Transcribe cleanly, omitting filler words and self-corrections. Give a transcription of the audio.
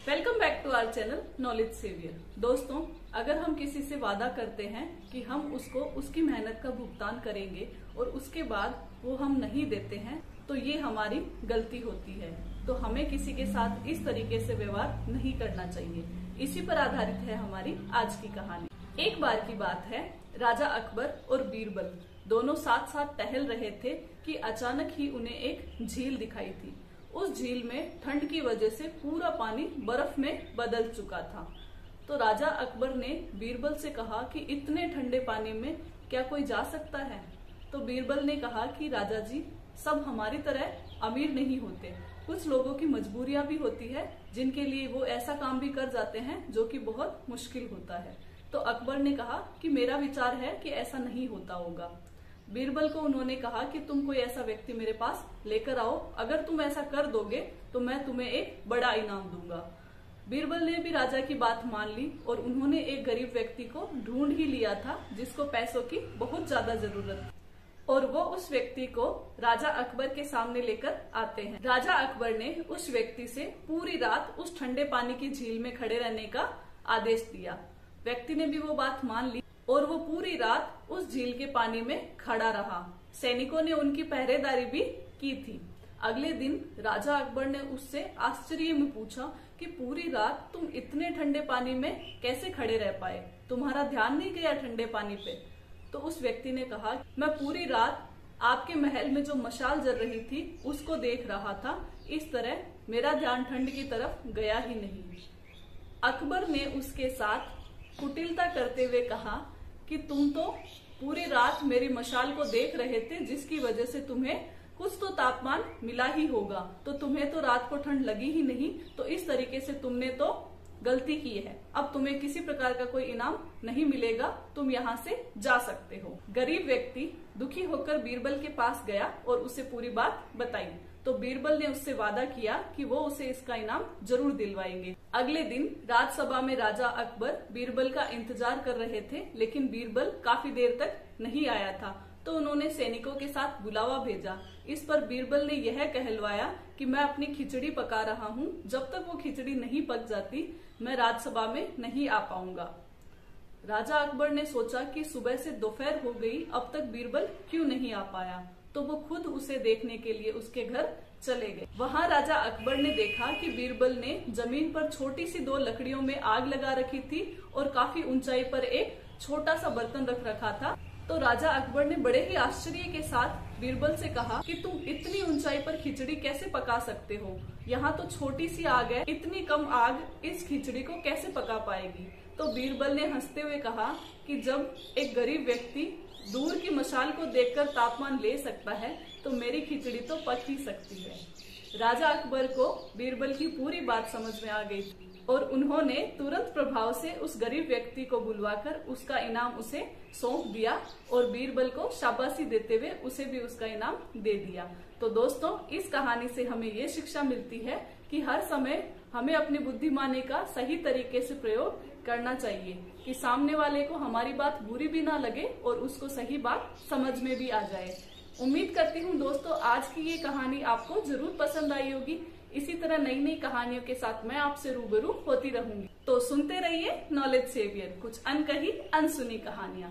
Welcome back to our channel knowledge saviour. दोस्तों, अगर हम किसी से वादा करते हैं कि हम उसको उसकी मेहनत का भुगतान करेंगे और उसके बाद वो हम नहीं देते हैं तो ये हमारी गलती होती है। तो हमें किसी के साथ इस तरीके से व्यवहार नहीं करना चाहिए। इसी पर आधारित है हमारी आज की कहानी। एक बार की बात है, राजा अकबर और बीरबल दोनों साथ साथ टहल रहे थे कि अचानक ही उन्हें एक झील दिखाई थी। उस झील में ठंड की वजह से पूरा पानी बर्फ में बदल चुका था। तो राजा अकबर ने बीरबल से कहा कि इतने ठंडे पानी में क्या कोई जा सकता है? तो बीरबल ने कहा कि राजा जी, सब हमारी तरह अमीर नहीं होते। कुछ लोगों की मजबूरियां भी होती है जिनके लिए वो ऐसा काम भी कर जाते हैं जो कि बहुत मुश्किल होता है। तो अकबर ने कहा कि मेरा विचार है कि ऐसा नहीं होता होगा। बीरबल को उन्होंने कहा कि तुम कोई ऐसा व्यक्ति मेरे पास लेकर आओ, अगर तुम ऐसा कर दोगे तो मैं तुम्हें एक बड़ा इनाम दूंगा। बीरबल ने भी राजा की बात मान ली और उन्होंने एक गरीब व्यक्ति को ढूंढ ही लिया था जिसको पैसों की बहुत ज्यादा जरूरत थी और वो उस व्यक्ति को राजा अकबर के सामने लेकर आते हैं। राजा अकबर ने उस व्यक्ति से पूरी रात उस ठंडे पानी की झील में खड़े रहने का आदेश दिया। व्यक्ति ने भी वो बात मान ली और वो पूरी रात उस झील के पानी में खड़ा रहा। सैनिकों ने उनकी पहरेदारी भी की थी। अगले दिन राजा अकबर ने उससे आश्चर्य में पूछा कि पूरी रात तुम इतने ठंडे पानी में कैसे खड़े रह पाए? तुम्हारा ध्यान नहीं गया ठंडे पानी पे? तो उस व्यक्ति ने कहा, मैं पूरी रात आपके महल में जो मशाल जल रही थी उसको देख रहा था, इस तरह मेरा ध्यान ठंड की तरफ गया ही नहीं। अकबर ने उसके साथ कुटिलता करते हुए कहा कि तुम तो पूरी रात मेरी मशाल को देख रहे थे, जिसकी वजह से तुम्हें कुछ तो तापमान मिला ही होगा, तो तुम्हें तो रात को ठंड लगी ही नहीं। तो इस तरीके से तुमने तो गलती की है। अब तुम्हें किसी प्रकार का कोई इनाम नहीं मिलेगा, तुम यहाँ से जा सकते हो। गरीब व्यक्ति दुखी होकर बीरबल के पास गया और उसे पूरी बात बताई। तो बीरबल ने उससे वादा किया कि वो उसे इसका इनाम जरूर दिलवाएंगे। अगले दिन राजसभा में राजा अकबर बीरबल का इंतजार कर रहे थे, लेकिन बीरबल काफी देर तक नहीं आया था। तो उन्होंने सैनिकों के साथ बुलावा भेजा। इस पर बीरबल ने यह कहलवाया कि मैं अपनी खिचड़ी पका रहा हूँ, जब तक वो खिचड़ी नहीं पक जाती मैं राजसभा में नहीं आ पाऊंगा। राजा अकबर ने सोचा कि सुबह से दोपहर हो गई, अब तक बीरबल क्यों नहीं आ पाया? तो वो खुद उसे देखने के लिए उसके घर चले गए। वहाँ राजा अकबर ने देखा कि बीरबल ने जमीन पर छोटी सी 2 लकड़ियों में आग लगा रखी थी और काफी ऊंचाई पर एक छोटा सा बर्तन रख रखा था। तो राजा अकबर ने बड़े ही आश्चर्य के साथ बीरबल से कहा कि तुम इतनी ऊंचाई पर खिचड़ी कैसे पका सकते हो? यहाँ तो छोटी सी आग है, इतनी कम आग इस खिचड़ी को कैसे पका पाएगी? तो बीरबल ने हंसते हुए कहा कि जब एक गरीब व्यक्ति दूर की मशाल को देखकर तापमान ले सकता है तो मेरी खिचड़ी तो पक ही सकती है। राजा अकबर को बीरबल की पूरी बात समझ में आ गई और उन्होंने तुरंत प्रभाव से उस गरीब व्यक्ति को बुलवाकर उसका इनाम उसे सौंप दिया और बीरबल को शाबाशी देते हुए उसे भी उसका इनाम दे दिया। तो दोस्तों, इस कहानी से हमें ये शिक्षा मिलती है कि हर समय हमें अपनी बुद्धिमानी का सही तरीके से प्रयोग करना चाहिए कि सामने वाले को हमारी बात बुरी भी ना लगे और उसको सही बात समझ में भी आ जाए। उम्मीद करती हूँ दोस्तों, आज की ये कहानी आपको जरूर पसंद आई होगी। इसी तरह नई नई कहानियों के साथ मैं आपसे रूबरू होती रहूंगी। तो सुनते रहिए नॉलेज सेवियर, कुछ अनकही अनसुनी कहानियां।